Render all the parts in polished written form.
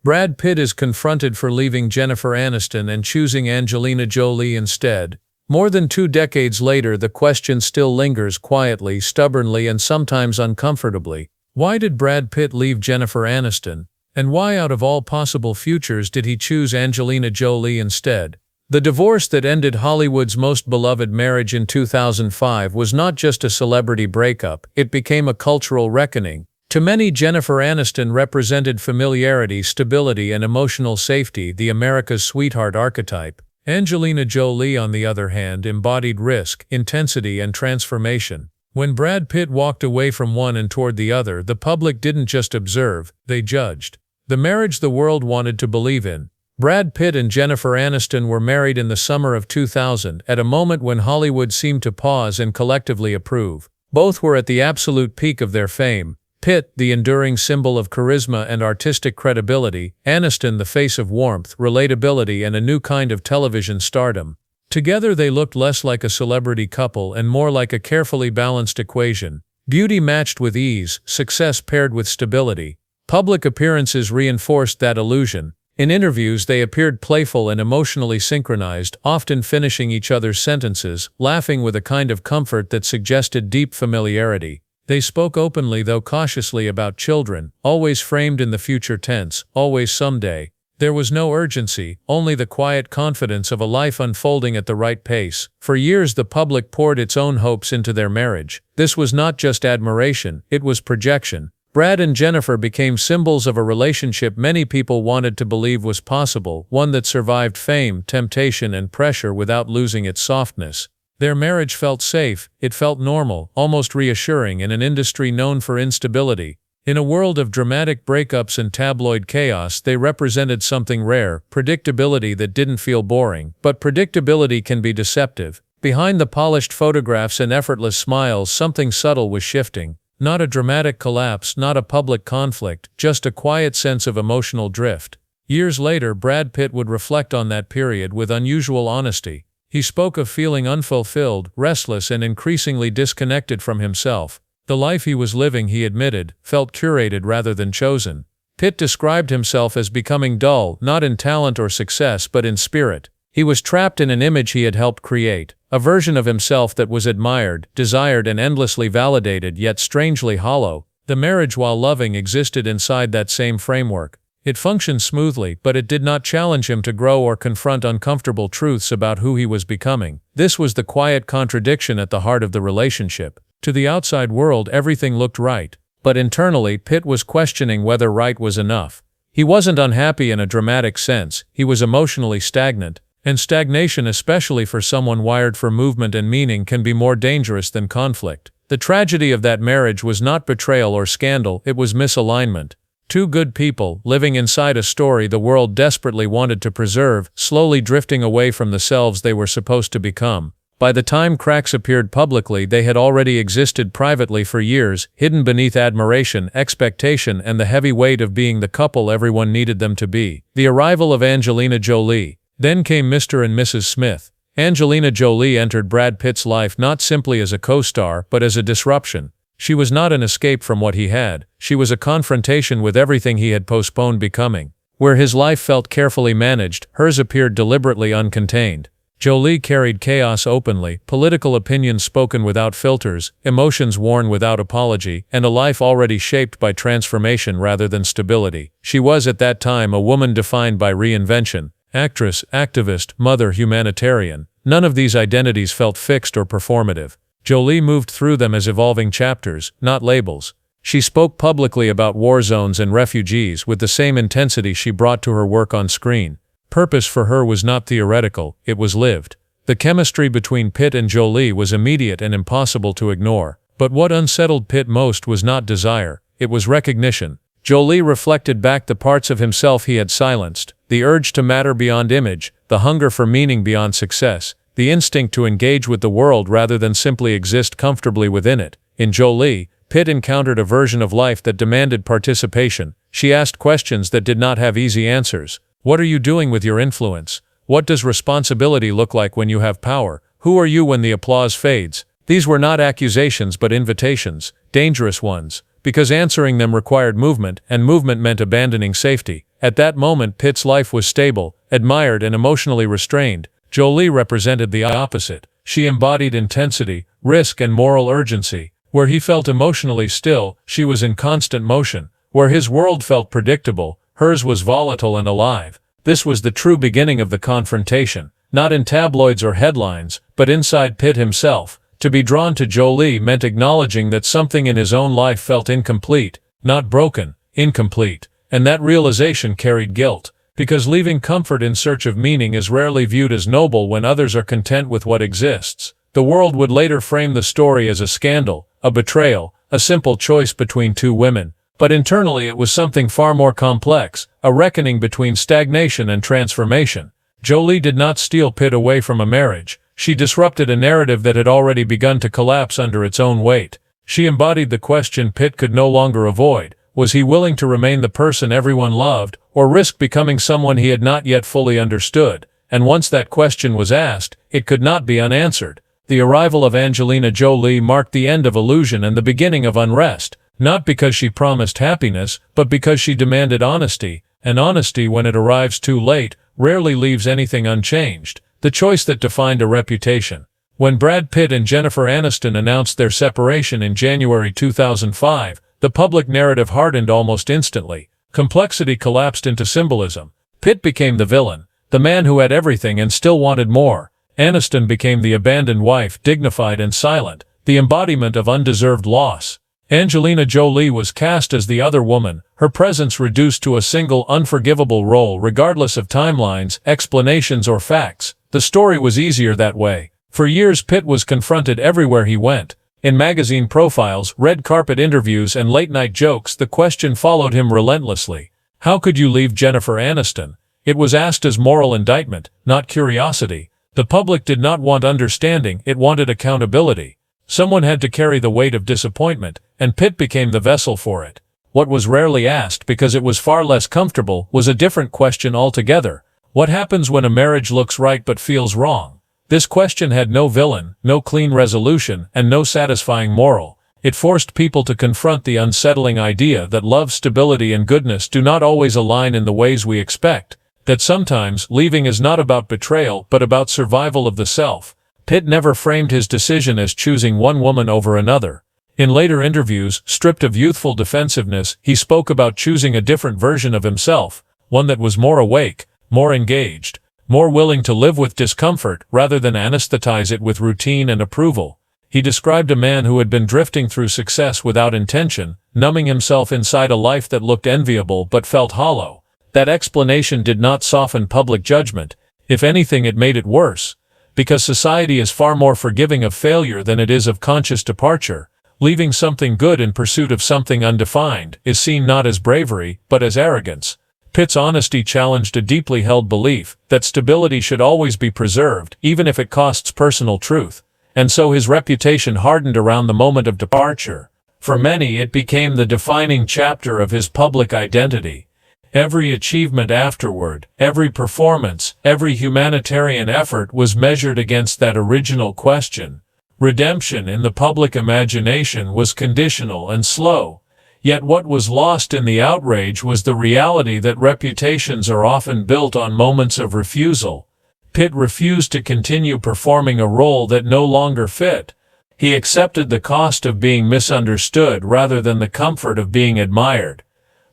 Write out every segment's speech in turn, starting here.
Brad Pitt is confronted for leaving Jennifer Aniston and choosing Angelina Jolie instead. More than 2 decades later, the question still lingers quietly, stubbornly, and sometimes uncomfortably. Why did Brad Pitt leave Jennifer Aniston? And why, out of all possible futures, did he choose Angelina Jolie instead? The divorce that ended Hollywood's most beloved marriage in 2005 was not just a celebrity breakup, it became a cultural reckoning. To many, Jennifer Aniston represented familiarity, stability, and emotional safety, the America's sweetheart archetype. Angelina Jolie, on the other hand, embodied risk, intensity, and transformation. When Brad Pitt walked away from one and toward the other, the public didn't just observe, they judged. The marriage the world wanted to believe in. Brad Pitt and Jennifer Aniston were married in the summer of 2000, at a moment when Hollywood seemed to pause and collectively approve. Both were at the absolute peak of their fame. Pitt, the enduring symbol of charisma and artistic credibility; Aniston, the face of warmth, relatability, and a new kind of television stardom. Together they looked less like a celebrity couple and more like a carefully balanced equation. Beauty matched with ease, success paired with stability. Public appearances reinforced that illusion. In interviews they appeared playful and emotionally synchronized, often finishing each other's sentences, laughing with a kind of comfort that suggested deep familiarity. They spoke openly though cautiously about children, always framed in the future tense, always someday. There was no urgency, only the quiet confidence of a life unfolding at the right pace. For years the public poured its own hopes into their marriage. This was not just admiration, it was projection. Brad and Jennifer became symbols of a relationship many people wanted to believe was possible, one that survived fame, temptation, and pressure without losing its softness. Their marriage felt safe, it felt normal, almost reassuring in an industry known for instability. In a world of dramatic breakups and tabloid chaos, they represented something rare, predictability that didn't feel boring. But predictability can be deceptive. Behind the polished photographs and effortless smiles, something subtle was shifting. Not a dramatic collapse, not a public conflict, just a quiet sense of emotional drift. Years later, Brad Pitt would reflect on that period with unusual honesty. He spoke of feeling unfulfilled, restless, and increasingly disconnected from himself. The life he was living, he admitted, felt curated rather than chosen. Pitt described himself as becoming dull, not in talent or success but in spirit. He was trapped in an image he had helped create, a version of himself that was admired, desired, and endlessly validated, yet strangely hollow. The marriage, while loving, existed inside that same framework. It functioned smoothly, but it did not challenge him to grow or confront uncomfortable truths about who he was becoming. This was the quiet contradiction at the heart of the relationship. To the outside world, everything looked right. But internally, Pitt was questioning whether right was enough. He wasn't unhappy in a dramatic sense, he was emotionally stagnant. And stagnation, especially for someone wired for movement and meaning, can be more dangerous than conflict. The tragedy of that marriage was not betrayal or scandal, it was misalignment. Two good people, living inside a story the world desperately wanted to preserve, slowly drifting away from the selves they were supposed to become. By the time cracks appeared publicly, they had already existed privately for years, hidden beneath admiration, expectation, and the heavy weight of being the couple everyone needed them to be. The arrival of Angelina Jolie. Then came Mr. and Mrs. Smith. Angelina Jolie entered Brad Pitt's life not simply as a co-star, but as a disruption. She was not an escape from what he had, she was a confrontation with everything he had postponed becoming. Where his life felt carefully managed, hers appeared deliberately uncontained. Jolie carried chaos openly, political opinions spoken without filters, emotions worn without apology, and a life already shaped by transformation rather than stability. She was at that time a woman defined by reinvention. Actress, activist, mother, humanitarian. None of these identities felt fixed or performative. Jolie moved through them as evolving chapters, not labels. She spoke publicly about war zones and refugees with the same intensity she brought to her work on screen. Purpose for her was not theoretical, it was lived. The chemistry between Pitt and Jolie was immediate and impossible to ignore. But what unsettled Pitt most was not desire, it was recognition. Jolie reflected back the parts of himself he had silenced, the urge to matter beyond image, the hunger for meaning beyond success, the instinct to engage with the world rather than simply exist comfortably within it. In Jolie, Pitt encountered a version of life that demanded participation. She asked questions that did not have easy answers. What are you doing with your influence? What does responsibility look like when you have power? Who are you when the applause fades? These were not accusations but invitations, dangerous ones. because answering them required movement, and movement meant abandoning safety. At that moment Pitt's life was stable, admired and emotionally restrained. Jolie represented the opposite. She embodied intensity, risk and moral urgency. Where he felt emotionally still, she was in constant motion. Where his world felt predictable, hers was volatile and alive. This was the true beginning of the confrontation, not in tabloids or headlines, but inside Pitt himself. To be drawn to Jolie meant acknowledging that something in his own life felt incomplete, not broken, incomplete, and that realization carried guilt, because leaving comfort in search of meaning is rarely viewed as noble when others are content with what exists. The world would later frame the story as a scandal, a betrayal, a simple choice between two women, but internally it was something far more complex, a reckoning between stagnation and transformation. Jolie did not steal Pitt away from a marriage. She disrupted a narrative that had already begun to collapse under its own weight. She embodied the question Pitt could no longer avoid. Was he willing to remain the person everyone loved, or risk becoming someone he had not yet fully understood? And once that question was asked, it could not be unanswered. The arrival of Angelina Jolie marked the end of illusion and the beginning of unrest, not because she promised happiness, but because she demanded honesty, and honesty, when it arrives too late, rarely leaves anything unchanged. The choice that defined a reputation. When Brad Pitt and Jennifer Aniston announced their separation in January 2005, the public narrative hardened almost instantly. Complexity collapsed into symbolism. Pitt became the villain, the man who had everything and still wanted more. Aniston became the abandoned wife, dignified and silent, the embodiment of undeserved loss. Angelina Jolie was cast as the other woman, her presence reduced to a single unforgivable role regardless of timelines, explanations or facts. The story was easier that way. For years Pitt was confronted everywhere he went. In magazine profiles, red carpet interviews and late-night jokes, the question followed him relentlessly. How could you leave Jennifer Aniston? It was asked as moral indictment, not curiosity. The public did not want understanding, it wanted accountability. Someone had to carry the weight of disappointment, and Pitt became the vessel for it. What was rarely asked, because it was far less comfortable, was a different question altogether. What happens when a marriage looks right but feels wrong? This question had no villain, no clean resolution, and no satisfying moral. It forced people to confront the unsettling idea that love, stability, and goodness do not always align in the ways we expect. That sometimes, leaving is not about betrayal, but about survival of the self. Pitt never framed his decision as choosing one woman over another. In later interviews, stripped of youthful defensiveness, he spoke about choosing a different version of himself, one that was more awake, more engaged, more willing to live with discomfort rather than anesthetize it with routine and approval. He described a man who had been drifting through success without intention, numbing himself inside a life that looked enviable but felt hollow. That explanation did not soften public judgment. If anything, it made it worse. Because society is far more forgiving of failure than it is of conscious departure. Leaving something good in pursuit of something undefined is seen not as bravery, but as arrogance. Pitt's honesty challenged a deeply held belief that stability should always be preserved, even if it costs personal truth. And so his reputation hardened around the moment of departure. For many, it became the defining chapter of his public identity. Every achievement afterward, every performance, every humanitarian effort was measured against that original question. Redemption in the public imagination was conditional and slow. Yet what was lost in the outrage was the reality that reputations are often built on moments of refusal. Pitt refused to continue performing a role that no longer fit. He accepted the cost of being misunderstood rather than the comfort of being admired.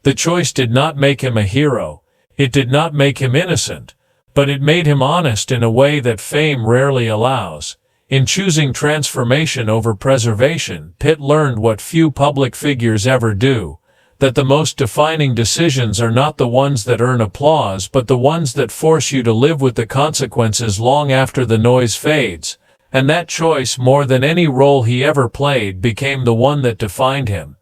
The choice did not make him a hero. It did not make him innocent. But it made him honest in a way that fame rarely allows. In choosing transformation over preservation, Pitt learned what few public figures ever do, that the most defining decisions are not the ones that earn applause but the ones that force you to live with the consequences long after the noise fades. And that choice, more than any role he ever played, became the one that defined him.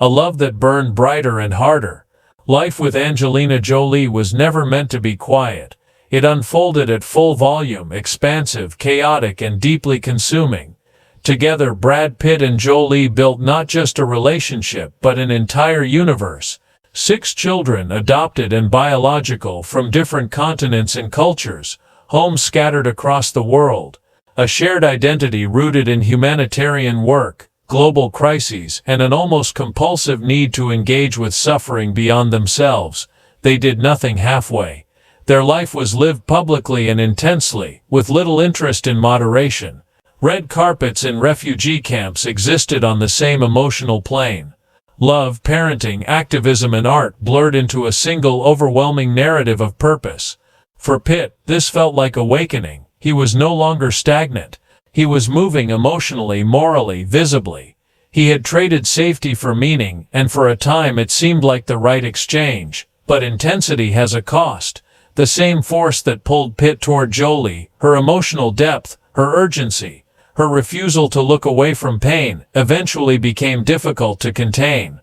A love that burned brighter and harder. Life with Angelina Jolie was never meant to be quiet. It unfolded at full volume, expansive, chaotic, and deeply consuming. Together, Brad Pitt and Jolie built not just a relationship, but an entire universe. 6 children, adopted and biological, from different continents and cultures, homes scattered across the world. A shared identity rooted in humanitarian work, global crises, and an almost compulsive need to engage with suffering beyond themselves. They did nothing halfway. Their life was lived publicly and intensely, with little interest in moderation. Red carpets in refugee camps existed on the same emotional plane. Love, parenting, activism, and art blurred into a single overwhelming narrative of purpose. For Pitt, this felt like awakening. He was no longer stagnant. He was moving emotionally, morally, visibly. He had traded safety for meaning, and for a time it seemed like the right exchange. But intensity has a cost. The same force that pulled Pitt toward Jolie, her emotional depth, her urgency, her refusal to look away from pain, eventually became difficult to contain.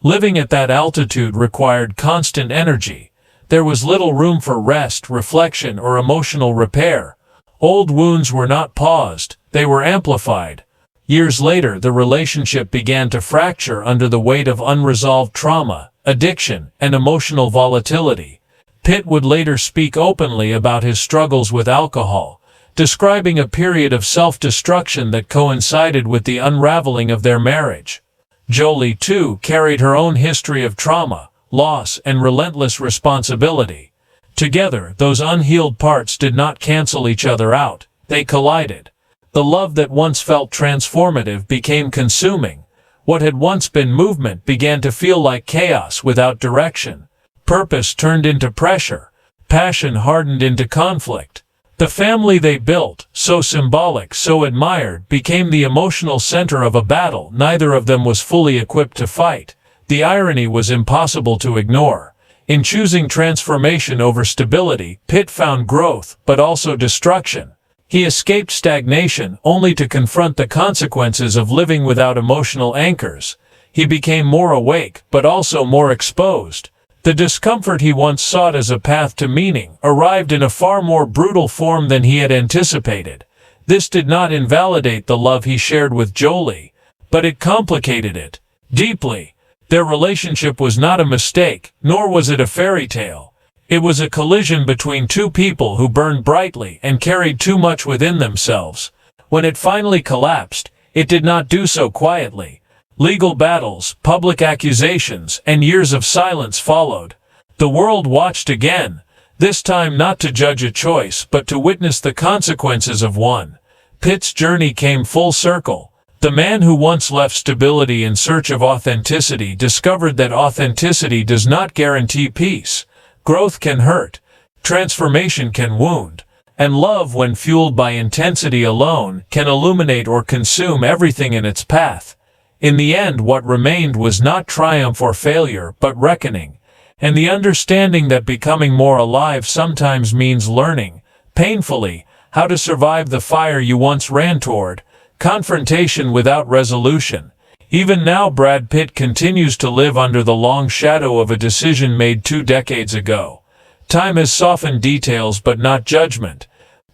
Living at that altitude required constant energy. There was little room for rest, reflection, or emotional repair. Old wounds were not paused, they were amplified. Years later, the relationship began to fracture under the weight of unresolved trauma, addiction, and emotional volatility. Pitt would later speak openly about his struggles with alcohol, describing a period of self-destruction that coincided with the unraveling of their marriage. Jolie, too, carried her own history of trauma, loss, and relentless responsibility. Together, those unhealed parts did not cancel each other out, they collided. The love that once felt transformative became consuming. What had once been movement began to feel like chaos without direction. Purpose turned into pressure. Passion hardened into conflict. The family they built, so symbolic, so admired, became the emotional center of a battle neither of them was fully equipped to fight. The irony was impossible to ignore. In choosing transformation over stability, Pitt found growth, but also destruction. He escaped stagnation, only to confront the consequences of living without emotional anchors. He became more awake, but also more exposed. The discomfort he once sought as a path to meaning arrived in a far more brutal form than he had anticipated. This did not invalidate the love he shared with Jolie, but it complicated it deeply. Their relationship was not a mistake, nor was it a fairy tale. It was a collision between two people who burned brightly and carried too much within themselves. When it finally collapsed, it did not do so quietly. Legal battles, public accusations, and years of silence followed. The world watched again, this time not to judge a choice but to witness the consequences of one. Pitt's journey came full circle. The man who once left stability in search of authenticity discovered that authenticity does not guarantee peace. Growth can hurt, transformation can wound, and love, when fueled by intensity alone, can illuminate or consume everything in its path. In the end, what remained was not triumph or failure, but reckoning, and the understanding that becoming more alive sometimes means learning, painfully, how to survive the fire you once ran toward. Confrontation without resolution. Even now, Brad Pitt continues to live under the long shadow of a decision made 2 decades ago. Time has softened details but not judgment.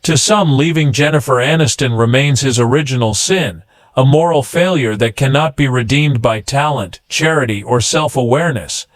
To some, leaving Jennifer Aniston remains his original sin, a moral failure that cannot be redeemed by talent, charity, or self-awareness.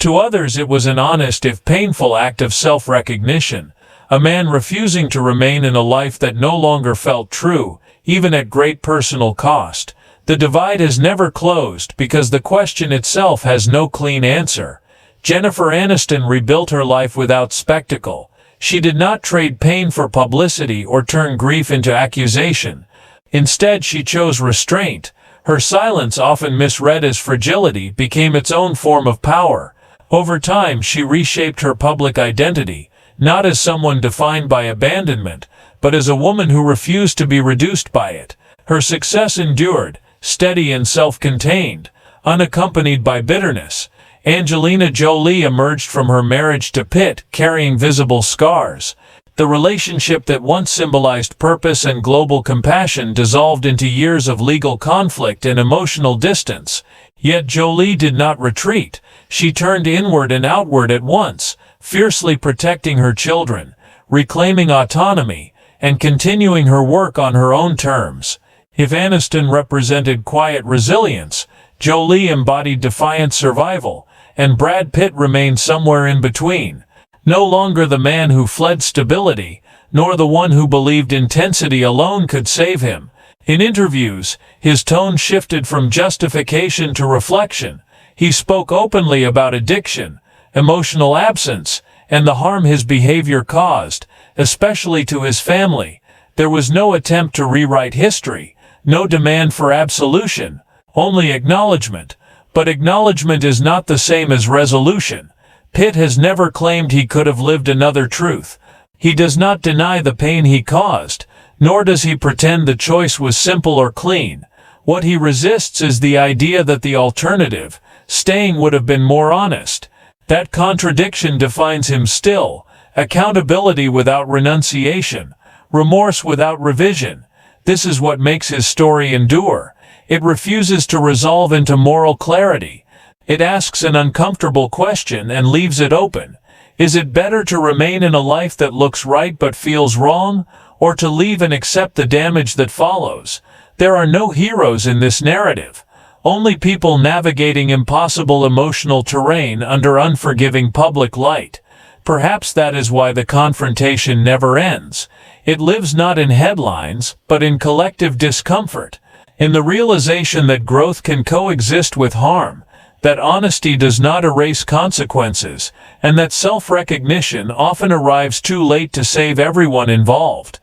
To others, it was an honest if painful act of self-recognition, a man refusing to remain in a life that no longer felt true, even at great personal cost. The divide has never closed because the question itself has no clean answer. Jennifer Aniston rebuilt her life without spectacle. She did not trade pain for publicity or turn grief into accusation. Instead, she chose restraint. Her silence, often misread as fragility, became its own form of power. Over time, she reshaped her public identity, not as someone defined by abandonment, but as a woman who refused to be reduced by it. Her success endured, steady and self-contained, unaccompanied by bitterness. Angelina Jolie emerged from her marriage to Pitt, carrying visible scars. The relationship that once symbolized purpose and global compassion dissolved into years of legal conflict and emotional distance. Yet Jolie did not retreat. She turned inward and outward at once, fiercely protecting her children, reclaiming autonomy, and continuing her work on her own terms. If Aniston represented quiet resilience, Jolie embodied defiant survival, and Brad Pitt remained somewhere in between. No longer the man who fled stability, nor the one who believed intensity alone could save him. In interviews, his tone shifted from justification to reflection. He spoke openly about addiction, emotional absence, and the harm his behavior caused, especially to his family. There was no attempt to rewrite history, no demand for absolution, only acknowledgement. But acknowledgement is not the same as resolution. Pitt has never claimed he could have lived another truth. He does not deny the pain he caused, nor does he pretend the choice was simple or clean. What he resists is the idea that the alternative, staying, would have been more honest. That contradiction defines him still: accountability without renunciation, remorse without revision. This is what makes his story endure. It refuses to resolve into moral clarity. It asks an uncomfortable question and leaves it open. Is it better to remain in a life that looks right but feels wrong, or to leave and accept the damage that follows? There are no heroes in this narrative, only people navigating impossible emotional terrain under unforgiving public light. Perhaps that is why the confrontation never ends. It lives not in headlines, but in collective discomfort, in the realization that growth can coexist with harm, that honesty does not erase consequences, and that self-recognition often arrives too late to save everyone involved.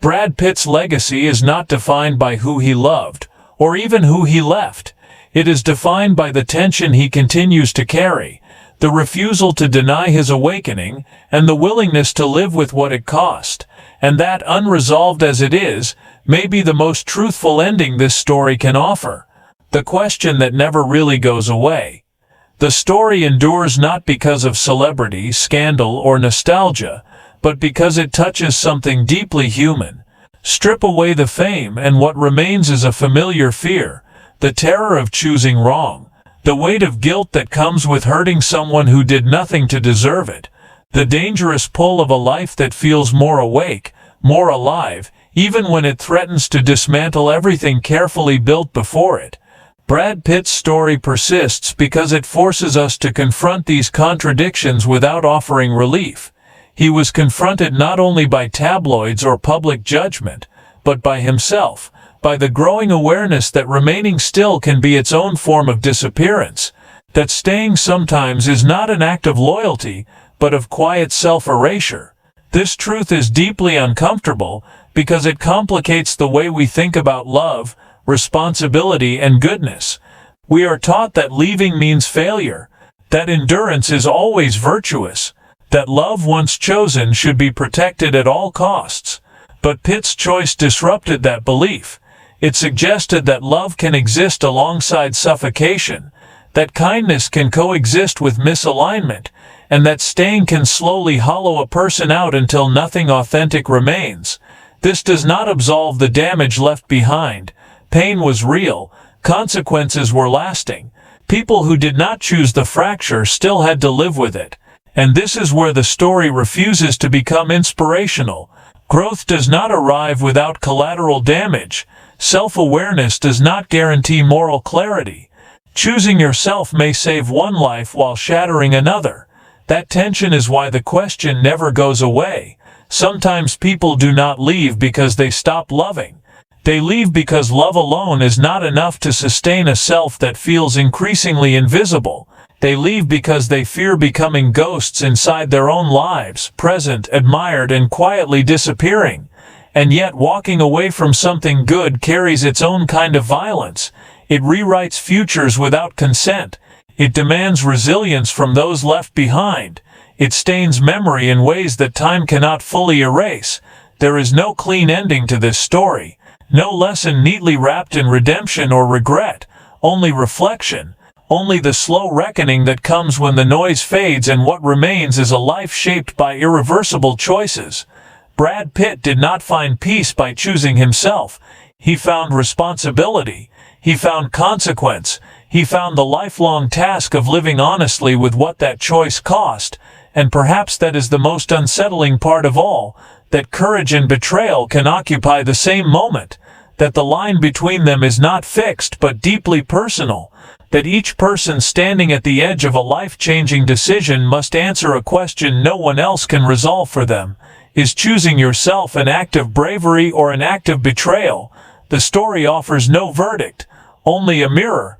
Brad Pitt's legacy is not defined by who he loved, or even who he left. It is defined by the tension he continues to carry, the refusal to deny his awakening, and the willingness to live with what it cost. And that, unresolved as it is, may be the most truthful ending this story can offer. The question that never really goes away. The story endures not because of celebrity, scandal, or nostalgia, but because it touches something deeply human. Strip away the fame and what remains is a familiar fear, the terror of choosing wrong, the weight of guilt that comes with hurting someone who did nothing to deserve it, the dangerous pull of a life that feels more awake, more alive, even when it threatens to dismantle everything carefully built before it. Brad Pitt's story persists because it forces us to confront these contradictions without offering relief. He was confronted not only by tabloids or public judgment, but by himself, by the growing awareness that remaining still can be its own form of disappearance, that staying sometimes is not an act of loyalty, but of quiet self-erasure. This truth is deeply uncomfortable because it complicates the way we think about love, responsibility, and goodness. We are taught that leaving means failure, that endurance is always virtuous, that love once chosen should be protected at all costs. But Pitt's choice disrupted that belief. It suggested that love can exist alongside suffocation, that kindness can coexist with misalignment, and that staying can slowly hollow a person out until nothing authentic remains. This does not absolve the damage left behind. Pain was real, consequences were lasting. People who did not choose the fracture still had to live with it. And this is where the story refuses to become inspirational. Growth does not arrive without collateral damage. Self-awareness does not guarantee moral clarity. Choosing yourself may save one life while shattering another. That tension is why the question never goes away. Sometimes people do not leave because they stop loving. They leave because love alone is not enough to sustain a self that feels increasingly invisible. They leave because they fear becoming ghosts inside their own lives, present, admired, and quietly disappearing. And yet walking away from something good carries its own kind of violence. It rewrites futures without consent. It demands resilience from those left behind. It stains memory in ways that time cannot fully erase. There is no clean ending to this story. No lesson neatly wrapped in redemption or regret. Only reflection. Only the slow reckoning that comes when the noise fades and what remains is a life shaped by irreversible choices. Brad Pitt did not find peace by choosing himself. He found responsibility. He found consequence. He found the lifelong task of living honestly with what that choice cost. And perhaps that is the most unsettling part of all, that courage and betrayal can occupy the same moment, that the line between them is not fixed but deeply personal, that each person standing at the edge of a life-changing decision must answer a question no one else can resolve for them. Is choosing yourself an act of bravery or an act of betrayal? The story offers no verdict, only a mirror,